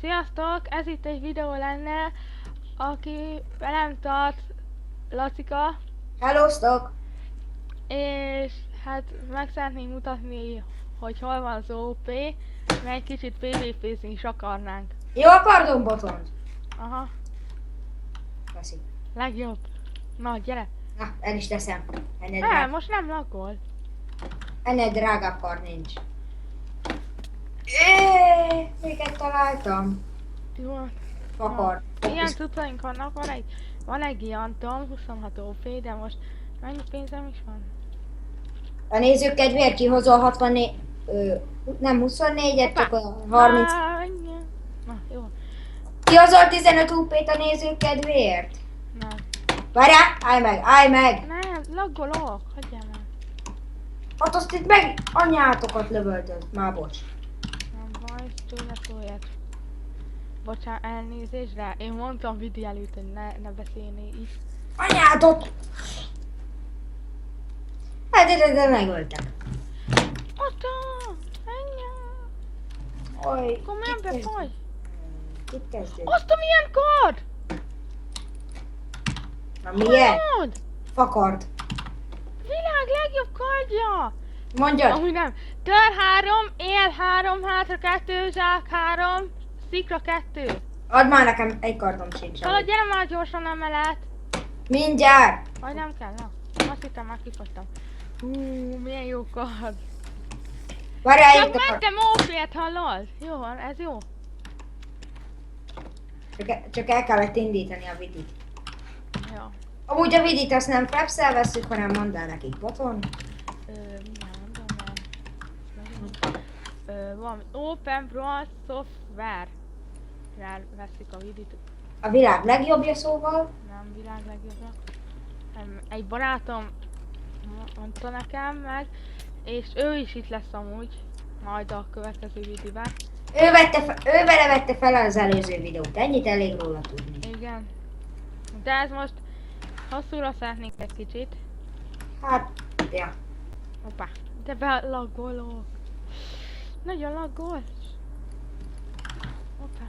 Sziasztok! Ez itt egy videó lenne, aki velem tart Lacika, Hellóztok! és hát meg szeretnénk mutatni, hogy hol van az OP, mert egy kicsit PvP-zni is akarnánk. Jó a kardonbotont! Aha, Köszi. legjobb. Na, gyere! Na, el is teszem. Most nem laggol. Ennél drágább kard nincs. Miket találtam? Jó. Fakar. Ilyen cuccaink vannak, van egy Giantom, 26 OP, de most mennyi pénzem is van? A nézők kedvéért kihozol 64... nem 24-et, csak a 30... Na, jó. Kihozol 15 UP-t a nézők kedvéért? Nem. Várjál! Állj meg! Nem, laggolok, hagyjál már. Hát azt itt meg anyátokat lövöldöd. Már bocs. Nem baj, tőle szólját. Bocsánat, elnézést, de én mondtam videó előtt, hogy ne beszélni is. Anyátot! Hát de megöltek. Ata! Ennyi! Oj, Komolyan befagy! Itt kezdődik. Azt a milyen kard! Na milyen? Hallod? Fakard. Világ legjobb kardja! Mondjad. Amúgy nem. Tör 3, él 3, hátra 2, zsák 3, szikra 2. Add már nekem egy kardom sincs. Talán gyere már gyorsan emelet. Mindjárt. Vagy nem kell, na. Azt hittem, már kifogytam. Milyen jó kard. Várjál, Csak itt a kard. mentem OP-et, hallod? Jó van, ez jó. Csak el kellett indítani a vidit. Jó. Amúgy a vidit azt nem Frapszel vesszük, hanem mondd el nekik boton. Mindjárt mondom el. Valami Open Brawl Software. Veszik a vidit. A világ legjobbja szóval. Nem világ legjobbnak. Egy barátom mondta nekem meg, és ő is itt lesz amúgy, majd a következő videóban. Ő vele vette fel az előző videót. Ennyit elég róla tudni. Igen. De ez most hosszúra szeretnénk egy kicsit. Hát, ja. Hoppá, de belaggolok. Nagyon laggol. Hoppá.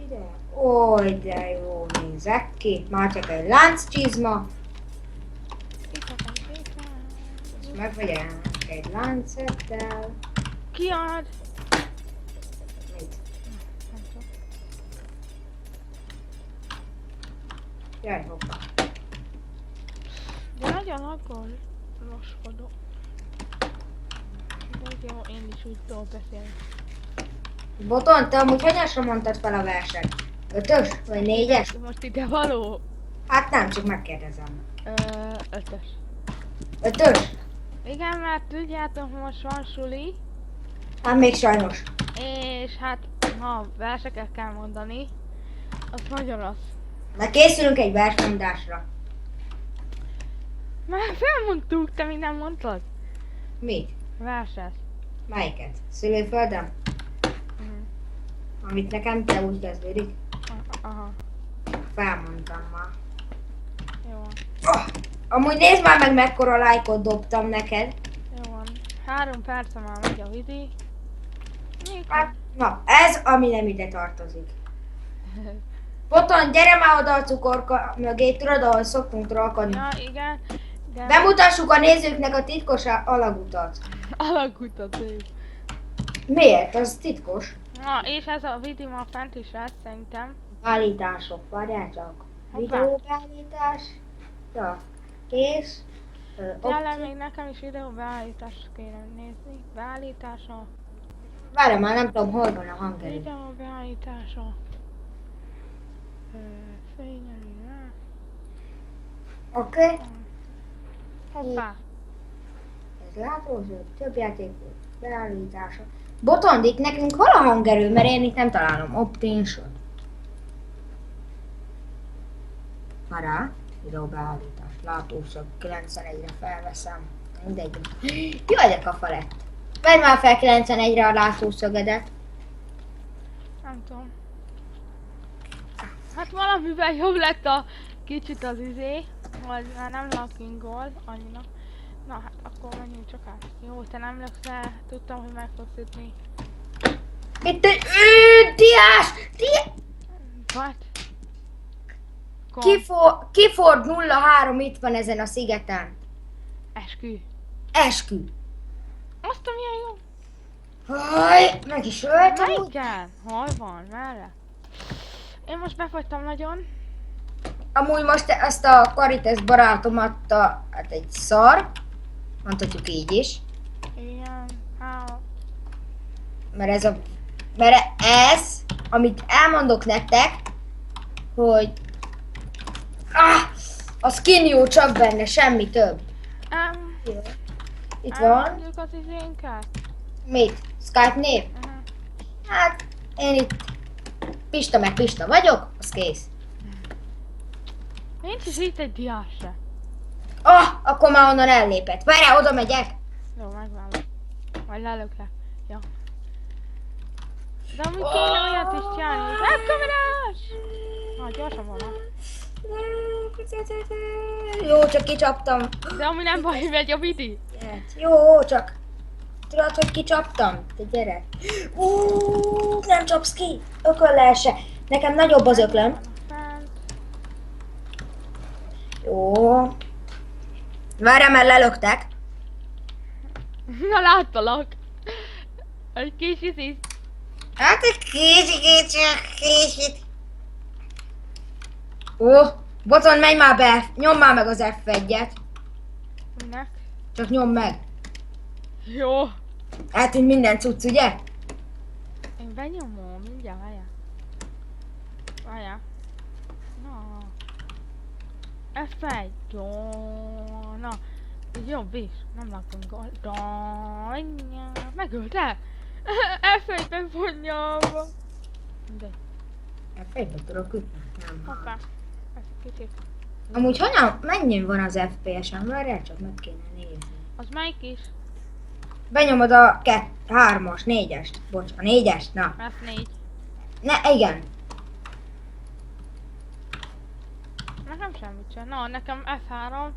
Ide. Oly, de jó nézek ki. Már csak egy lánccsizma. És meg vagy egy láncettel. Ki ad? Mit? Nem tudom. Jaj, hoppá. De nagyon laggol. Roskodok. De jó, én is úgy tudok beszélni. Boton, te amúgy hanyasra mondtad fel a verset? 5-ös vagy 4-es? Most ide való? Hát nem, csak megkérdezem. 5-ös. 5-ös? Igen, mert tudjátok, most van suli, Hát még sajnos. és hát ha verseket kell mondani, az nagyon rossz. Na készülünk egy versmondásra. Már felmondtuk, te még nem mondtad? Mit? Verset. Melyiket? Szülőföldem? Mhm. Amit nekem te úgy kezdődik? Aha, Felmondtam már. jó van. Oh, amúgy nézd már meg, mekkora lájkot dobtam neked. Jó van. 3 perce már megy a vidi. Hát, na, ez ami nem ide tartozik. Boton, gyere már oda a cukorka mögé, tudod, ahol szoktunk trollkodni. Ja, igen. De Bemutassuk a nézőknek a titkos alagutat. alagutat ő. Miért? Az titkos. Na, és ez a vidi ma fent is lesz, szerintem. Állítások, várjál csak. Hoppá. Videóbeállítás. Ja. És... Tényleg még nekem is videóbeállítást kéne nézni. Beállítása. Várj már, nem tudom, hol van a hangerő. Videóbeállítása. Fényelő, ne? Oké. Hoppá. Ez látózó, több játékos, beállítása. Boton, itt nekünk hol a hangerő? Mert én itt nem találom. Optinson. Várjál. Videóbeállítás. Látószög 91-re felveszem. Mindegy. Jaj, de kafa lett. Vedd már fel 91-re a látószögedet. Nem tudom. Hát valamivel jobb lett a kicsit az izé, vagy már nem lakingol annyira. Na hát akkor menjünk csak át. Jó, te nem löksz le, tudtam, hogy meg fogsz ütni. Itt egy... Diás! What? Kiford 03 itt van ezen a szigeten. Eskü. Eskü. Azt a milyen jó. Haj, meg is öltem. Melyiken? Hol van? Merre? Én most befogytam nagyon. Amúgy most ezt a Karites barátom adta, hát egy szar. Mondhatjuk így is. Igen. Mert ez, amit elmondok nektek, hogy a skin jó csak benne, semmi több. Itt van. Elmondjuk az izénket. Mit? Skype név? Hát, én itt Pista meg Pista vagyok, az kész. Nincs is itt egy diás se. Akkor már onnan ellépett. Várjál, oda megyek. Jó, megvállom. Majd lelök le. Ja. De amúgy kéne olyat is csinálni, hogy webkamerás! Na, gyorsan van. Jó, csak kicsaptam. De ami nem baj, megy a vidi. Jó, csak tudod, hogy kicsaptam? Te gyere. Nem csapsz ki. Ököllel se. Nekem nagyobb az öklöm. Jó. Várjál, mert lelöktek. Na, láttalak. Egy kis izis. Hát egy kicsit. Boton, menj már be. Nyomd már meg az F1-et. Minek? Csak nyomd meg. Jó. Eltűnt minden cucc, ugye? Én benyomom, mindjárt, várjál. Várjál. Na. F1. Jó. Na. Így jobb is. Nem látom gól. Megölte? F1-ben vonnyam. Mindegy. F1-ben tudok ütni. Nem. Hoppá. Ez kicsit. Amúgy honnan, mennyi van az FPS-en? Várjál, csak meg kéne nézni. Az melyik is? Benyomod a 3-as, 4-est. Bocs, a 4-est, na. F4. Igen. Nekem semmit sem. Na, nekem F3.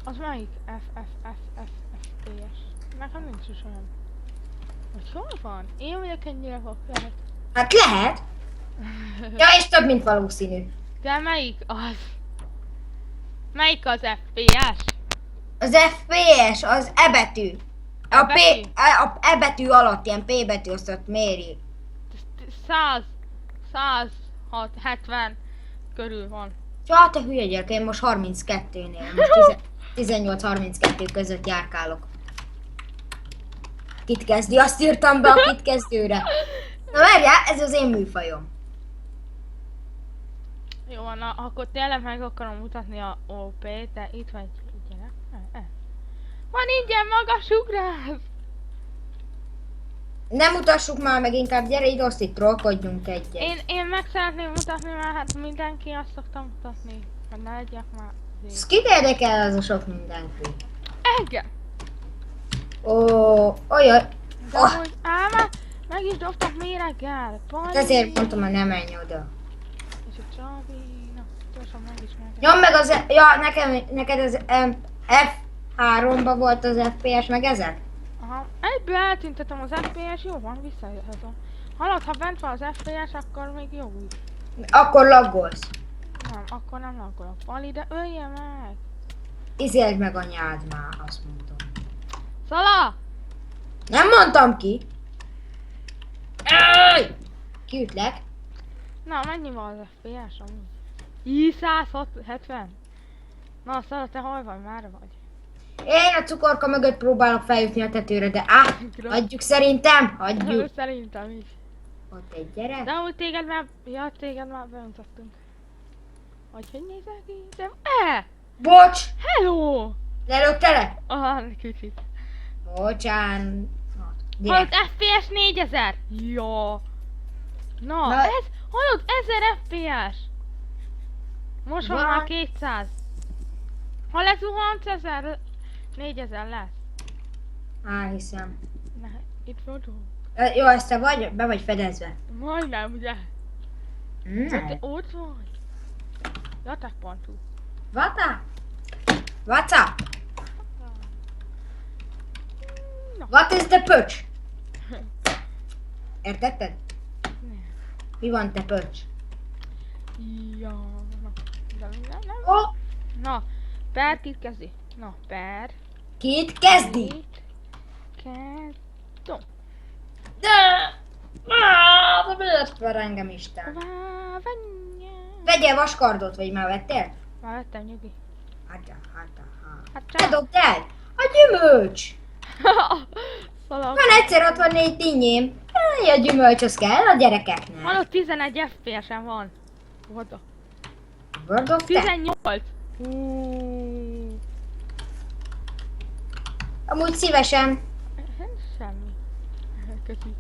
Az melyik? FPS. Nekem nincs is olyan. Vagy hol van? Én vagyok ennyire vak, lehet. Hát lehet. Ja, és több, mint valószínű. De melyik az? Melyik az FPS? Az FPS, az E betű. A betű? a E betű alatt, ilyen P betű, azt ott méri. 70 körül van. Csá, te hülye gyerek, én most 32-nél, most 18-32 között járkálok. Kit kezdi? Azt írtam be a kit kezdőre. Na várjál, ez az én műfajom. Jó van, na, akkor tényleg meg akarom mutatni a OP-t, de itt vagy, gyere. Van ingyen magas ugrás! Nem mutassuk már meg, inkább gyere ide, azt itt trollkodjunk egyet. Én meg szeretném mutatni, mert hát mindenki azt szokta mutatni. Hogy ne legyek már zé. Ez kit érdekel az a sok mindenki? Engem! Olyaj. De hogy már meg is dobtak méreggel. Ezért mondtam, hogy ne menj oda. És a Csabi, na, gyorsan meg is meg. Nyom meg az, neked az F3-ba volt az FPS, meg ezek? Aha, egyből eltüntetem az FPS, jó van, visszajöhetem. Hallod, ha bent van az FPS, akkor még jó úgy. Akkor laggolsz. Nem, akkor nem laggolok. Pali, de ölje meg! Izéld meg a nyád már, azt mondtam. Szala! Nem mondtam ki! Kiütlek. Na, mennyi van az FPS amúgy? 170? Na, Szala, te hol vagy? Már vagy? Én a cukorka mögött próbálok feljutni a tetőre, de hagyjuk szerintem, hagyjuk. Szerintem is. Ott egy gyerek. De amúgy téged már bemutattunk. Hogy nézel ki? De Bocs! Hello! Lelöktelek? Aha, kicsit. Bocsánat. Hallod, FPS 4000! Jó. Na, ez, hallod, 1000 FPS! Most van már 200. Ha lezuhant 1000, 4000 lesz. Hiszem. Ne, itt vagyok. Jó, ezt te vagy, be vagy fedezve. Majdnem, ugye? Nem. Te ott vagy. Jatek.hu. Vata? Vata? No. What is the pöcs? Értetted? Mi van, te pöcs? Ja, na. De nem. Ó, Na, Per kit kezdi? Na, Per. kit kezdi? Kit kezd. De miért ver engem Isten? Várj. Vegyél vaskardot, vagy már vettél? Már vettem, nyugi. Hát. Hát Ne csak. dobd el! A gyümölcs! Szalag. Van egyszer 64 dinnyém. A gyümölcs az kell a gyerekeknek. Hallod, 11 FPS-en van. Oda. World of Tanks. 18. Amúgy szívesen. Semmi. Köszi.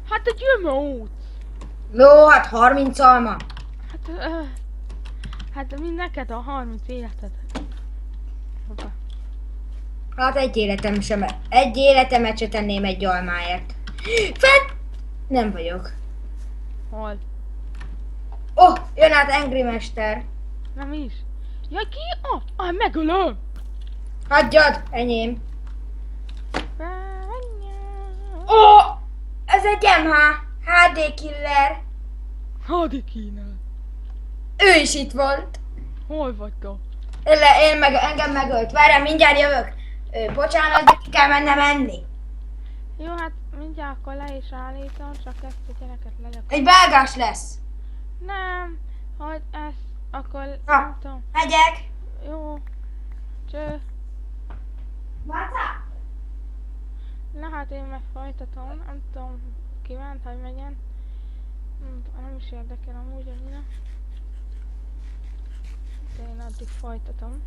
Hát a gyümölcs. Jó, hát 30 alma. Hát mind neked a 30 életed. Hoppá. Hát egy életemet se tenném egy almáért. Fett! Nem vagyok. Hol? Jön át Angry Mester. Nem is. Ja, ki? Megölöm! Hagyjad, enyém. Ez egy MH. HD Killer. Hadi kínál. Ő is itt volt. Hol vagytok? Engem megölt. Várjál, mindjárt jövök. Bocsánat, de ki kell mennem enni. Jó, hát mindjárt akkor le is állítom, csak ezt a gyereket legyek. Egy vágás lesz. Nem, hogy ezt akkor Na. nem tudom. Megyek. Jó. Cső. Na hát én meg folytatom, nem tudom ki ment, hogy megyen. Nem is érdekel amúgy, hogy mi. De én addig folytatom.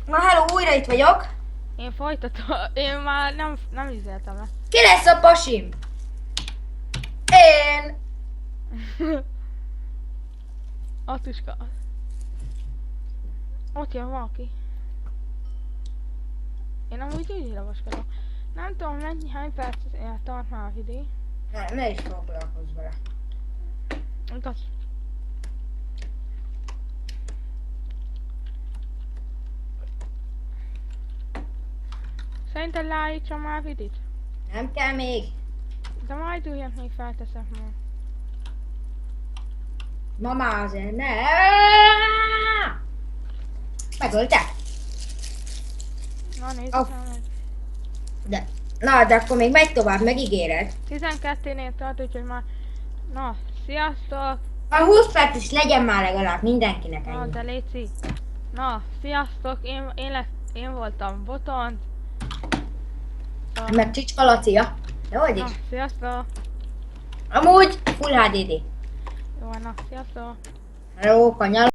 Na hello, újra itt vagyok. Én folytatom, én már nem izéltem le. Ki lesz a pasim? Én. Atuska. Ott jön valaki. Én amúgy így lovaskodom. Nem tudom hány percet tart már a videó. Ne is foglalkozz vele. Igaz. Szerinted leállítsam már a videót? Nem kell még. De majd újat még felteszek ma. Mama azért ne. Megöltek. Na nézd Auf. meg. De akkor még megy tovább, megígéred. 12-nél tart, úgyhogy már... Na, sziasztok! A 20 perc is legyen már legalább mindenkinek Na, ennyi. de léci. Na, sziasztok! Én voltam Botont. Meg Csicska Lacia. De hogy Na, is? sziasztok! Amúgy Full HDD. Jó, na, sziasztok! Jó, kanyar.